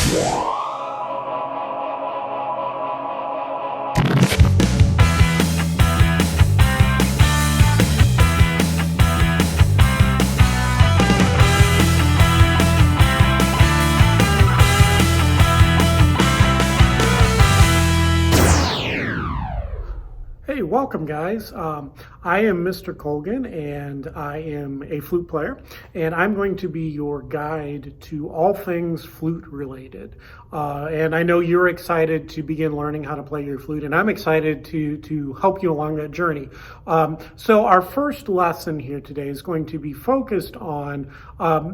Hey, welcome guys. I am Mr. Colgan and I am a flute player, and I'm going to be your guide to all things flute related. And I know you're excited to begin learning how to play your flute, and I'm excited to help you along that journey. So our first lesson here today is going to be focused on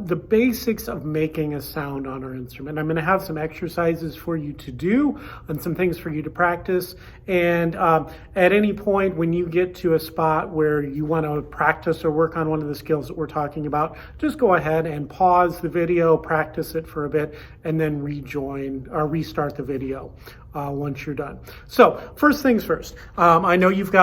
the basics of making a sound on our instrument. I'm going to have some exercises for you to do and some things for you to practice. And at any point when you get to a spot where you want to practice or work on one of the skills that we're talking about, just go ahead and pause the video, practice it for a bit, and then rejoin or restart the video once you're done. So first things first, I know you've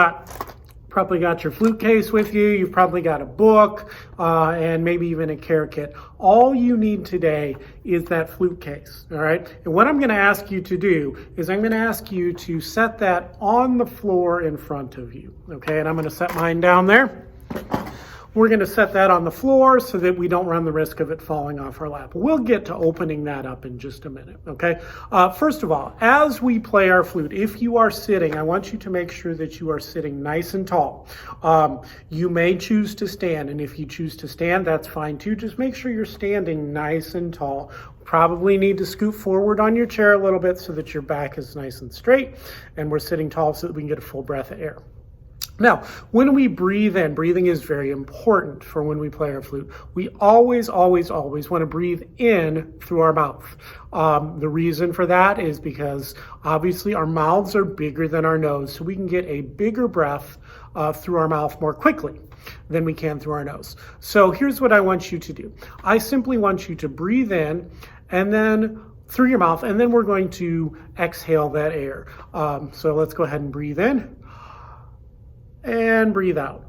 probably got your flute case with you, you've probably got a book, and maybe even a care kit. All you need today is that flute case, all right? And what I'm gonna ask you to do is I'm gonna ask you to set that on the floor in front of you, okay? And I'm gonna set mine down there. We're going to set that on the floor so that we don't run the risk of it falling off our lap. We'll get to opening that up in just a minute, okay? First of all, as we play our flute, if you are sitting, I want you to make sure that you are sitting nice and tall. You may choose to stand, and if you choose to stand, that's fine too. Just make sure you're standing nice and tall. Probably need to scoot forward on your chair a little bit so that your back is nice and straight, and we're sitting tall so that we can get a full breath of air. Now, when we breathe in, breathing is very important for when we play our flute. We always want to breathe in through our mouth. The reason for that is because obviously our mouths are bigger than our nose, so we can get a bigger breath through our mouth more quickly than we can through our nose. So here's what I want you to do. I simply want you to breathe in and then through your mouth, and then we're going to exhale that air. So let's go ahead and breathe in. And breathe out.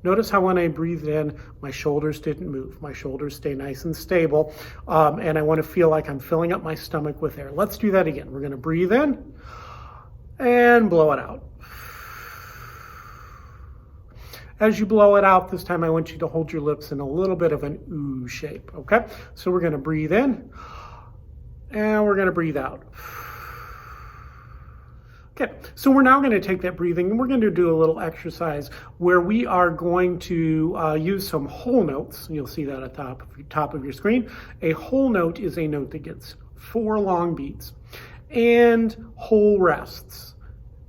Notice how when I breathed in, my shoulders didn't move. My shoulders stay nice and stable. And I want to feel like I'm filling up my stomach with air. Let's do that again. We're going to breathe in and blow it out. As you blow it out, this time I want you to hold your lips in a little bit of an ooh shape, okay? So we're going to breathe in and we're going to breathe out. Okay, so we're now going to take that breathing and we're going to do a little exercise where we are going to use some whole notes. You'll see that at the top of your screen. A whole note is a note that gets 4 long beats and whole rests.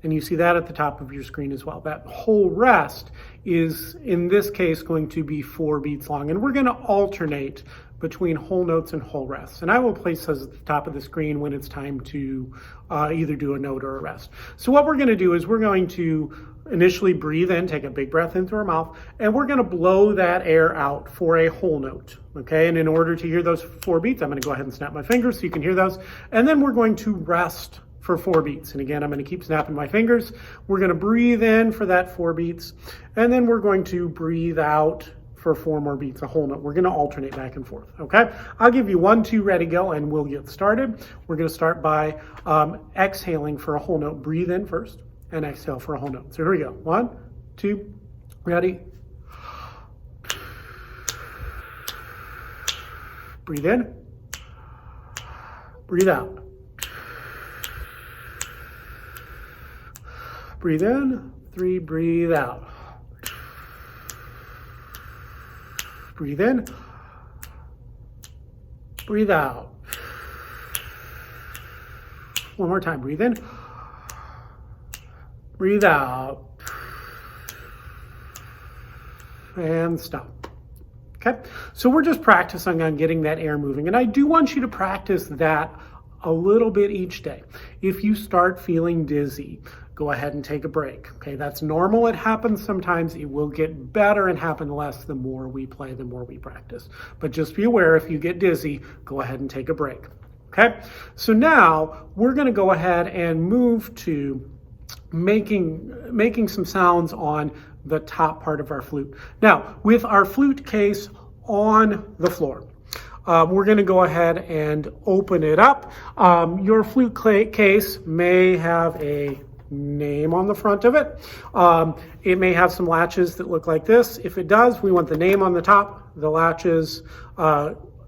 And you see that at the top of your screen as well. That whole rest is, in this case, going to be 4 beats long. And we're going to alternate between whole notes and whole rests. And I will place those at the top of the screen when it's time to either do a note or a rest. So what we're going to do is we're going to initially breathe in, take a big breath in through our mouth, and we're going to blow that air out for a whole note. Okay, and in order to hear those 4 beats, I'm going to go ahead and snap my fingers so you can hear those. And then we're going to rest for 4 beats. And again, I'm going to keep snapping my fingers. We're going to breathe in for that 4 beats, and then we're going to breathe out for 4 more beats, a whole note. We're going to alternate back and forth, okay? I'll give you 1, 2, ready, go, and we'll get started. We're going to start by exhaling for a whole note. Breathe in first and exhale for a whole note. So here we go. 1, 2, ready. Breathe in. Breathe out. Breathe in. 3, breathe out. Breathe in, breathe out. One more time, breathe in, breathe out, and stop. Okay, so we're just practicing on getting that air moving, and I do want you to practice that a little bit each day. If you start feeling dizzy, go ahead and take a break. Okay, that's normal. It happens sometimes. It will get better and happen less the more we play, the more we practice. But just be aware, if you get dizzy, go ahead and take a break. Okay, so now we're going to go ahead and move to making some sounds on the top part of our flute. Now, with our flute case on the floor, we're going to go ahead and open it up. Your flute case may have a name on the front of it. It may have some latches that look like this. If it does, we want the name on the top, the latches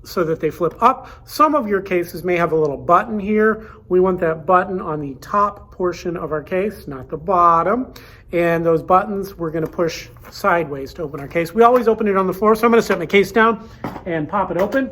so that they flip up. Some of your cases may have a little button here. We want that button on the top portion of our case, not the bottom. And those buttons we're going to push sideways to open our case. We always open it on the floor, so I'm going to set my case down and pop it open.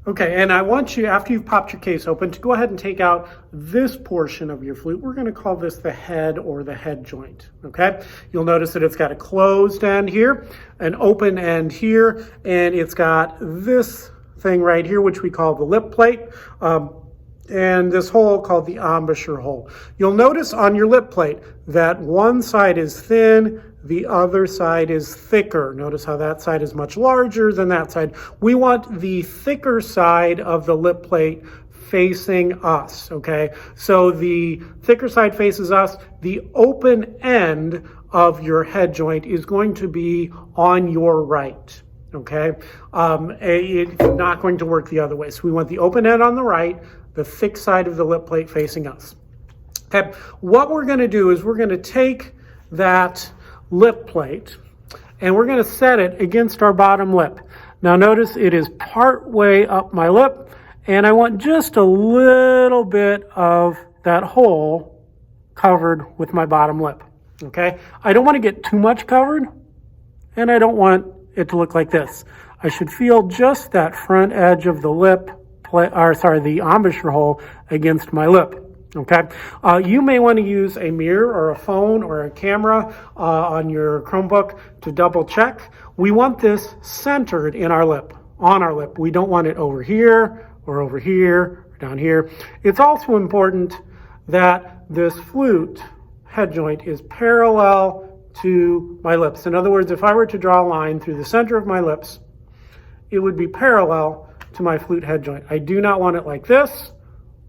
Okay, and I want you, after you've popped your case open, to go ahead and take out this portion of your flute. We're going to call this the head or the head joint, okay? You'll notice that it's got a closed end here, an open end here, and it's got this thing right here, which we call the lip plate, and this hole called the embouchure hole. You'll notice on your lip plate that one side is thin, the other side is thicker. Notice how that side is much larger than that side. We want the thicker side of the lip plate facing us, okay? So the thicker side faces us. The open end of your head joint is going to be on your right, okay? It's not going to work the other way. So we want the open end on the right, the thick side of the lip plate facing us. Okay, what we're going to do is we're going to take that lip plate and we're going to set it against our bottom lip. Now notice it is part way up my lip, and I want just a little bit of that hole covered with my bottom lip. Okay, I don't want to get too much covered, and I don't want it to look like this. I should feel just that front edge of the lip the embouchure hole against my lip. Okay, you may want to use a mirror or a phone or a camera on your Chromebook to double check. We want this centered in our lip, on our lip. We don't want it over here or down here. It's also important that this flute head joint is parallel to my lips. In other words, if I were to draw a line through the center of my lips, it would be parallel to my flute head joint. I do not want it like this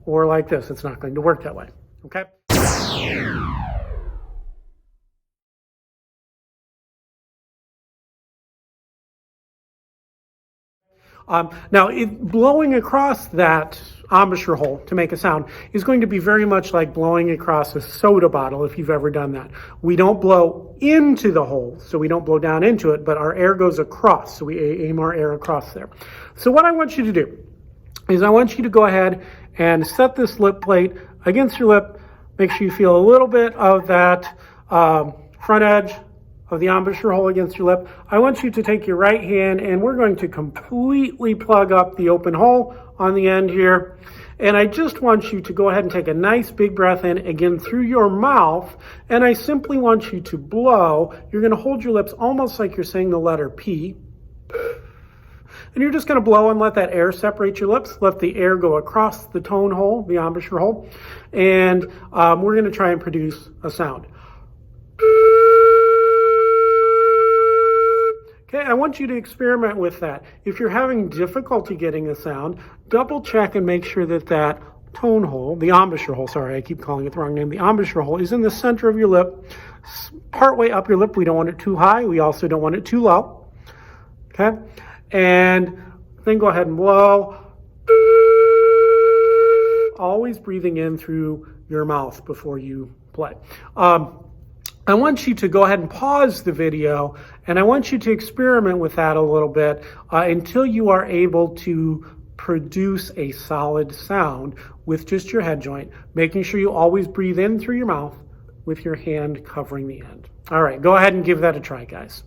or like this. It's not going to work that way, okay? Now, blowing across that embouchure hole to make a sound is going to be very much like blowing across a soda bottle, if you've ever done that. We don't blow into the hole, so we don't blow down into it, but our air goes across, so we aim our air across there. So what I want you to do is I want you to go ahead and set this lip plate against your lip. Make sure you feel a little bit of that front edge of the embouchure hole against your lip. I want you to take your right hand and we're going to completely plug up the open hole on the end here. And I just want you to go ahead and take a nice big breath in, again through your mouth, and I simply want you to blow. You're going to hold your lips almost like you're saying the letter P. And you're just going to blow and let that air separate your lips. Let the air go across the tone hole, the embouchure hole. And we're going to try and produce a sound. Okay, I want you to experiment with that. If you're having difficulty getting a sound, double check and make sure that that tone hole, the embouchure hole, sorry, I keep calling it the wrong name, the embouchure hole is in the center of your lip, partway up your lip. We don't want it too high. We also don't want it too low. Okay, and then go ahead and blow. Always breathing in through your mouth before you play. I want you to go ahead and pause the video, and I want you to experiment with that a little bit until you are able to produce a solid sound with just your head joint, making sure you always breathe in through your mouth with your hand covering the end. All right, go ahead and give that a try, guys.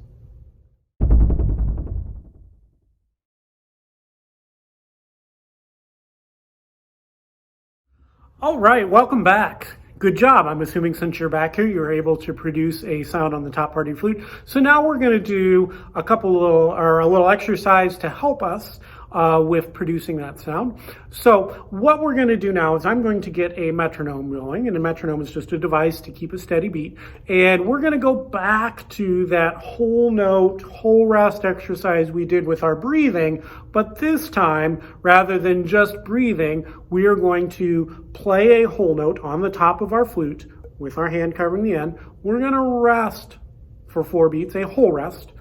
All right, welcome back. Good job. I'm assuming since you're back here, you're able to produce a sound on the top part of your flute. So now we're going to do a little exercise to help us with producing that sound. So what we're going to do now is I'm going to get a metronome going, and a metronome is just a device to keep a steady beat. And we're going to go back to that whole note, whole rest exercise we did with our breathing, but this time, rather than just breathing, we are going to play a whole note on the top of our flute with our hand covering the end. We're going to rest for 4 beats, a whole rest,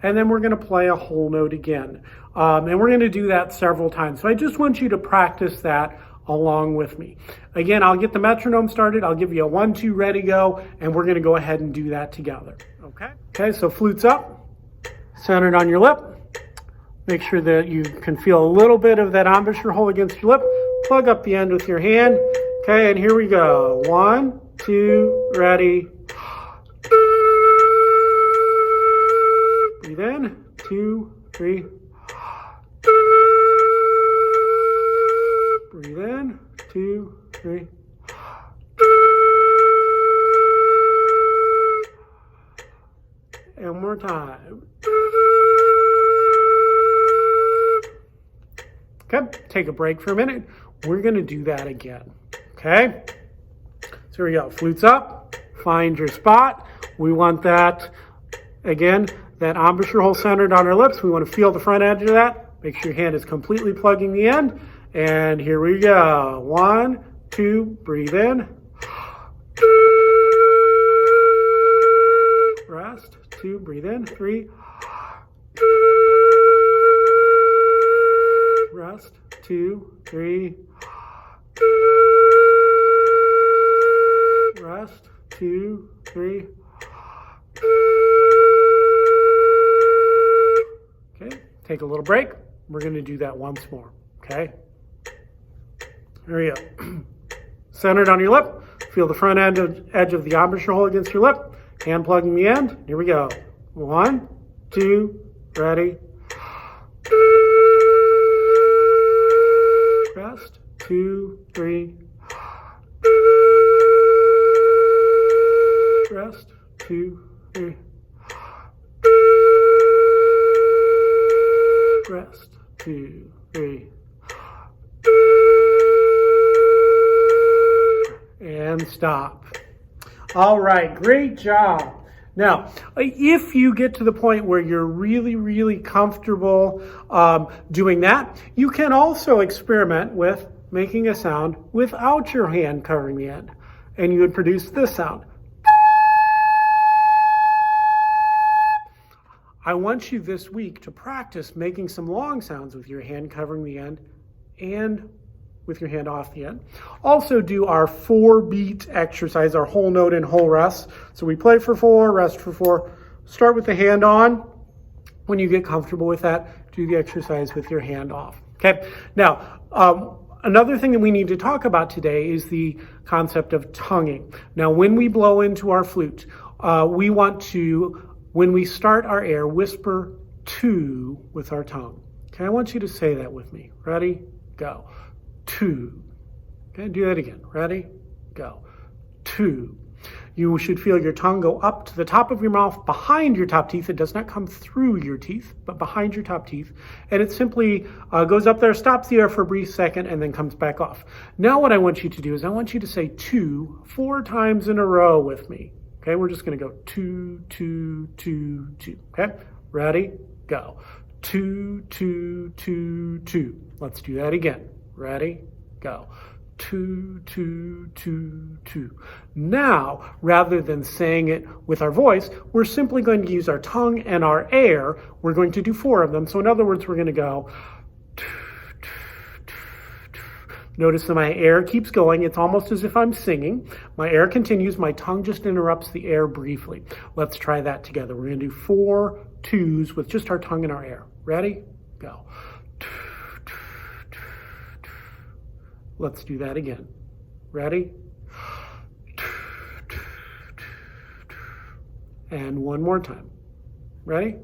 and then we're going to play a whole note again. And we're going to do that several times. So I just want you to practice that along with me. Again, I'll get the metronome started. I'll give you a 1, 2, ready, go, and we're going to go ahead and do that together. Okay? Okay, so flute's up, centered on your lip. Make sure that you can feel a little bit of that embouchure hole against your lip. Plug up the end with your hand. Okay, and here we go. 1, 2, ready. Breathe in. 2, 3. Breathe in. 2, 3. And one more time. Okay, take a break for a minute. We're going to do that again. Okay? So here we go. Flute's up. Find your spot. We want that, again, that embouchure hole centered on our lips. We want to feel the front edge of that. Make sure your hand is completely plugging the end. And here we go. 1, 2, breathe in. Rest. 2, breathe in. 3. Rest. 2, 3. Rest. 2, 3. Okay, take a little break. We're going to do that once more. Okay? There we go. Centered on your lip. Feel the front edge of the embouchure hole against your lip. Hand plugging the end. Here we go. 1, 2, ready. Rest. 2, 3. Rest. 2, 3. Rest. 2, 3. And stop. All right, great job. Now, if you get to the point where you're really, really comfortable doing that, you can also experiment with making a sound without your hand covering the end. And you would produce this sound. I want you this week to practice making some long sounds with your hand covering the end and with your hand off the end. Also do our 4-beat exercise, our whole note and whole rest. So we play for 4, rest for 4. Start with the hand on. When you get comfortable with that, do the exercise with your hand off. Okay. Now, another thing that we need to talk about today is the concept of tonguing. Now, when we blow into our flute, we want to, when we start our air, whisper to with our tongue. Okay, I want you to say that with me. Ready? Go. To. Okay, do that again. Ready? Go. To. You should feel your tongue go up to the top of your mouth, behind your top teeth. It does not come through your teeth, but behind your top teeth. And it simply goes up there, stops the air for a brief second, and then comes back off. Now what I want you to do is I want you to say to 4 times in a row with me. Okay, we're just going to go to, to, to, to. Okay, ready? Go. To, to, to, to. Let's do that again. Ready? Go. 2, 2, 2, 2. Now, rather than saying it with our voice, we're simply going to use our tongue and our air. We're going to do 4 of them. So in other words, we're going to go. Notice that my air keeps going. It's almost as if I'm singing. My air continues. My tongue just interrupts the air briefly. Let's try that together. We're going to do 4 twos with just our tongue and our air. Ready? Go. Let's do that again. Ready? And one more time. Ready?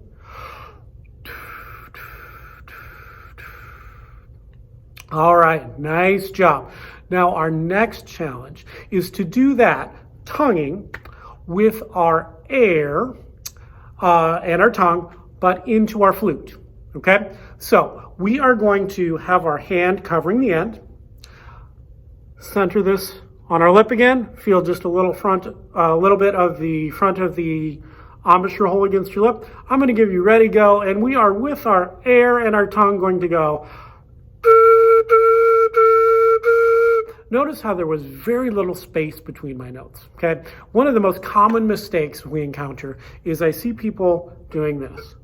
All right, nice job. Now our next challenge is to do that tonguing with our air and our tongue, but into our flute, okay? So we are going to have our hand covering the end. Center this on our lip again. Feel just a little bit of the front of the embouchure hole against your lip. I'm going to give you ready, go, and we are with our air and our tongue going to go. Notice how there was very little space between my notes, okay? One of the most common mistakes we encounter is I see people doing this.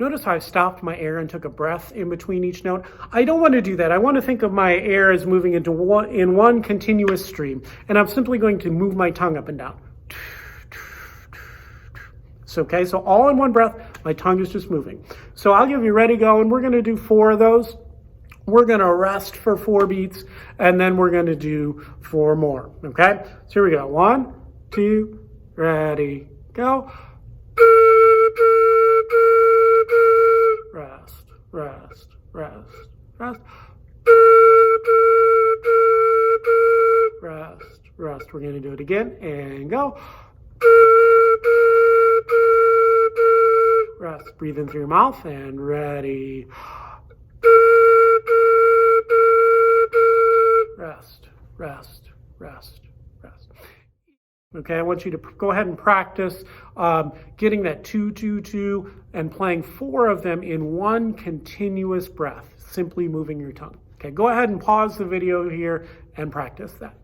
Notice how I stopped my air and took a breath in between each note. I don't want to do that. I want to think of my air as moving into one continuous stream, and I'm simply going to move my tongue up and down. Okay, so all in one breath, my tongue is just moving. So I'll give you ready, go, and we're going to do 4 of those. We're going to rest for 4 beats, and then we're going to do 4 more, okay? So here we go. 1, 2, ready, go. Rest, rest, rest, rest. Rest, rest. We're going to do it again, and go. Rest. Breathe in through your mouth, and ready. Rest, rest, rest, rest. Okay, I want you to go ahead and practice getting that 2, 2, 2 and playing 4 of them in one continuous breath, simply moving your tongue. Okay, go ahead and pause the video here and practice that.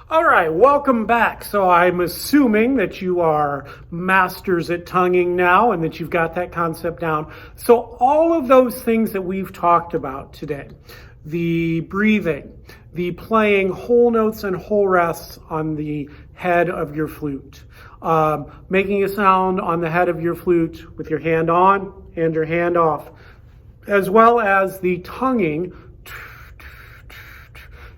All right, welcome back. So I'm assuming that you are masters at tonguing now and that you've got that concept down. So all of those things that we've talked about today, the breathing, the playing whole notes and whole rests on the head of your flute, making a sound on the head of your flute with your hand on and your hand off, as well as the tonguing,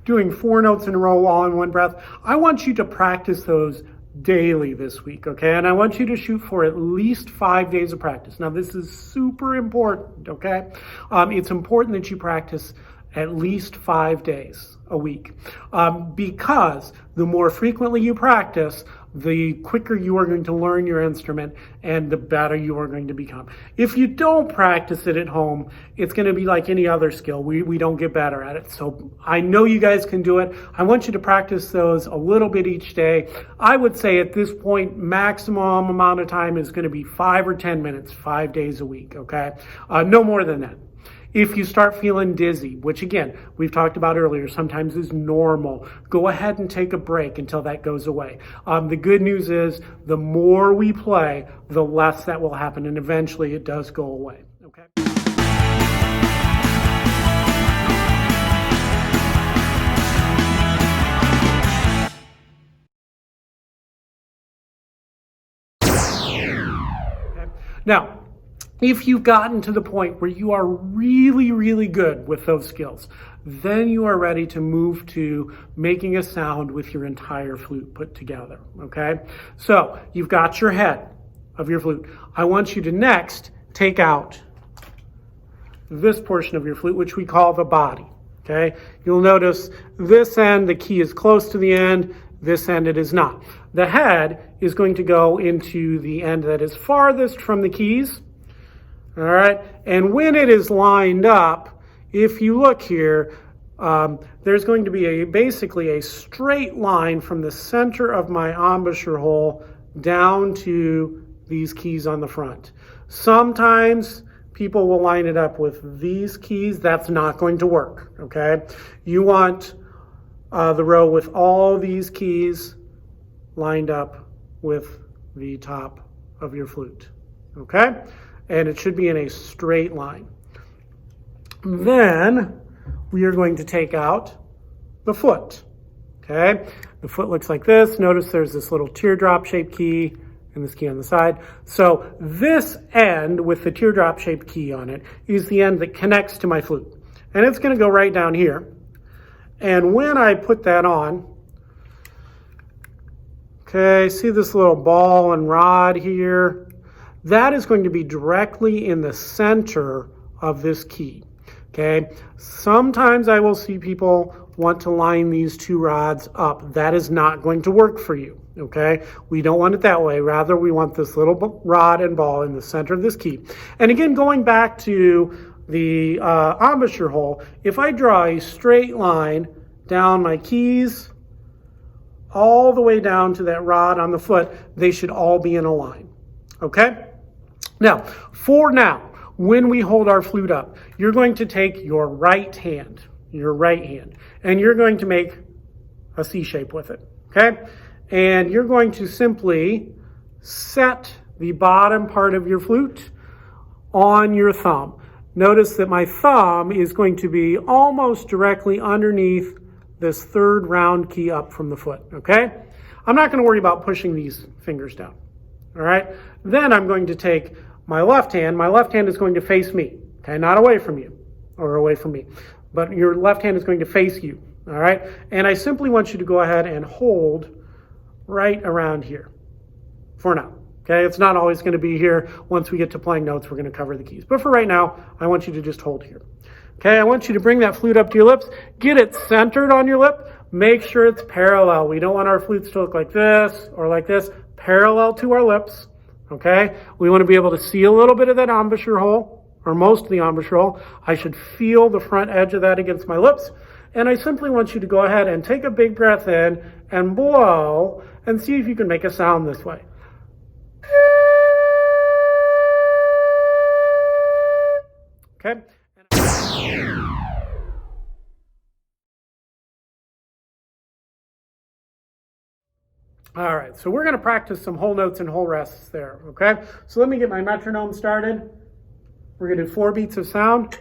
doing 4 notes in a row all in one breath. I want you to practice those daily this week, okay? And I want you to shoot for at least 5 days of practice. Now, this is super important, okay? It's important that you practice at least 5 days a week, because the more frequently you practice, the quicker you are going to learn your instrument and the better you are going to become. If you don't practice it at home, it's going to be like any other skill. We don't get better at it. So I know you guys can do it. I want you to practice those a little bit each day. I would say at this point, maximum amount of time is going to be 5 or 10 minutes, 5 days a week, okay? No more than that. If you start feeling dizzy, which again, we've talked about earlier, sometimes is normal, go ahead and take a break until that goes away. The good news is the more we play, the less that will happen, and eventually it does go away, okay? Now, if you've gotten to the point where you are really, really good with those skills, then you are ready to move to making a sound with your entire flute put together, okay? So you've got your head of your flute. I want you to next take out this portion of your flute, which we call the body, okay? You'll notice this end, the key is close to the end, this end it is not. The head is going to go into the end that is farthest from the keys. All right, and when it is lined up, if you look here, there's going to be basically a straight line from the center of my embouchure hole down to these keys on the front. Sometimes people will line it up with these keys. That's not going to work, okay? You want the row with all these keys lined up with the top of your flute, okay? And it should be in a straight line. Then we are going to take out the foot, okay? The foot looks like this. Notice there's this little teardrop shaped key and this key on the side. So this end with the teardrop shaped key on it is the end that connects to my flute. And it's gonna go right down here. And when I put that on, okay, see this little ball and rod here? That is going to be directly in the center of this key, okay? Sometimes I will see people want to line these 2 rods up. That is not going to work for you, okay? We don't want it that way. Rather, we want this little rod and ball in the center of this key. And again, going back to the embouchure hole, if I draw a straight line down my keys, all the way down to that rod on the foot, they should all be in a line, okay? Now, for now, when we hold our flute up, you're going to take your right hand, and you're going to make a C shape with it, okay? And you're going to simply set the bottom part of your flute on your thumb. Notice that my thumb is going to be almost directly underneath this third round key up from the foot, okay? I'm not going to worry about pushing these fingers down, all right? Then I'm going to take my left hand. My left hand is going to face me, okay? Not away from you or away from me, but your left hand is going to face you, all right? And I simply want you to go ahead and hold right around here for now. Okay, it's not always going to be here. Once we get to playing notes, we're going to cover the keys. But for right now, I want you to just hold here. Okay, I want you to bring that flute up to your lips. Get it centered on your lip. Make sure it's parallel. We don't want our flutes to look like this or like this. Parallel to our lips. Okay, we want to be able to see a little bit of that embouchure hole, or most of the embouchure hole. I should feel the front edge of that against my lips. And I simply want you to go ahead and take a big breath in and blow and see if you can make a sound this way. Okay. All right, so we're going to practice some whole notes and whole rests there, okay? So let me get my metronome started. We're going to do 4 beats of sound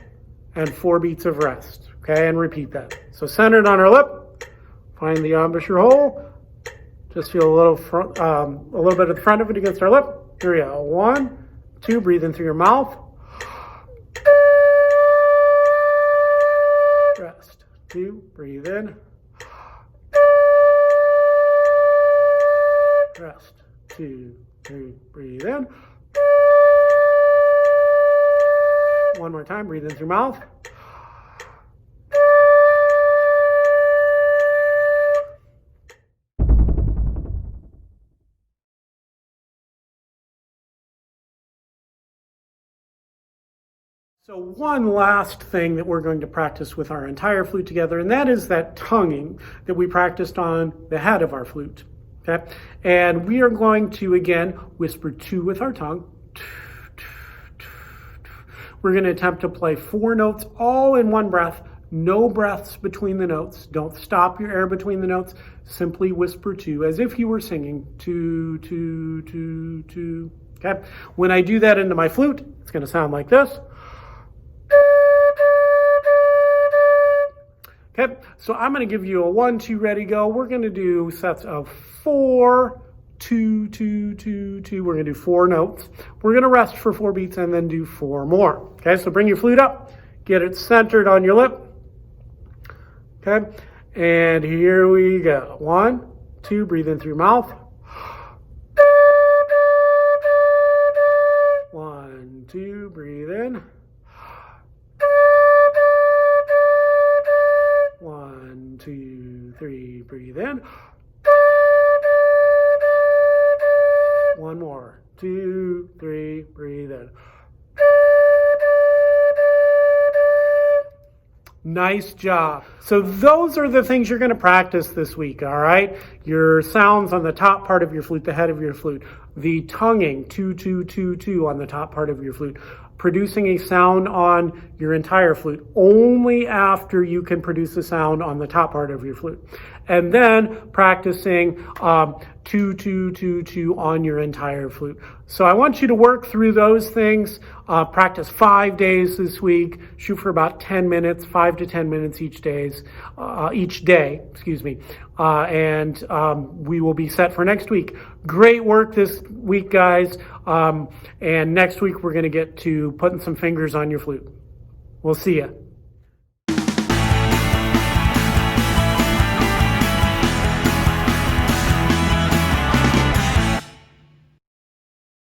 and 4 beats of rest, okay? And repeat that. So centered on our lip, find the embouchure hole. Just feel a little bit of the front of it against our lip. Here we go. 1, 2, breathe in through your mouth. Rest. 2, breathe in. Rest. 2, 3, breathe in. One more time, breathe in through mouth. So one last thing that we're going to practice with our entire flute together, and that is that tonguing that we practiced on the head of our flute. Okay, and we are going to, again, whisper 2 with our tongue. We're going to attempt to play 4 notes all in one breath. No breaths between the notes. Don't stop your air between the notes. Simply whisper 2 as if you were singing 2, 2, 2, 2. Okay, when I do that into my flute, it's going to sound like this. Okay, so I'm going to give you a 1, 2, ready, go. We're going to do sets of 4, 2, 2, 2, 2. We're going to do 4 notes. We're going to rest for 4 beats and then do 4 more. Okay, so bring your flute up. Get it centered on your lip. Okay, and here we go. 1, 2, breathe in through your mouth. 1, 2, breathe in. 1, 2, 3, breathe in. 1 more. 2, 3, breathe in. Nice job. So those are the things you're going to practice this week, all right? Your sounds on the top part of your flute, the head of your flute. The tonguing, 2, 2, 2, 2 on the top part of your flute. Producing a sound on your entire flute only after you can produce a sound on the top part of your flute. And then practicing 2, 2, 2, 2 on your entire flute. So I want you to work through those things. Practice 5 days this week. Shoot for about 10 minutes, 5 to 10 minutes each day, and we will be set for next week. Great work this week, guys. And next week we're going to get to putting some fingers on your flute. We'll see you.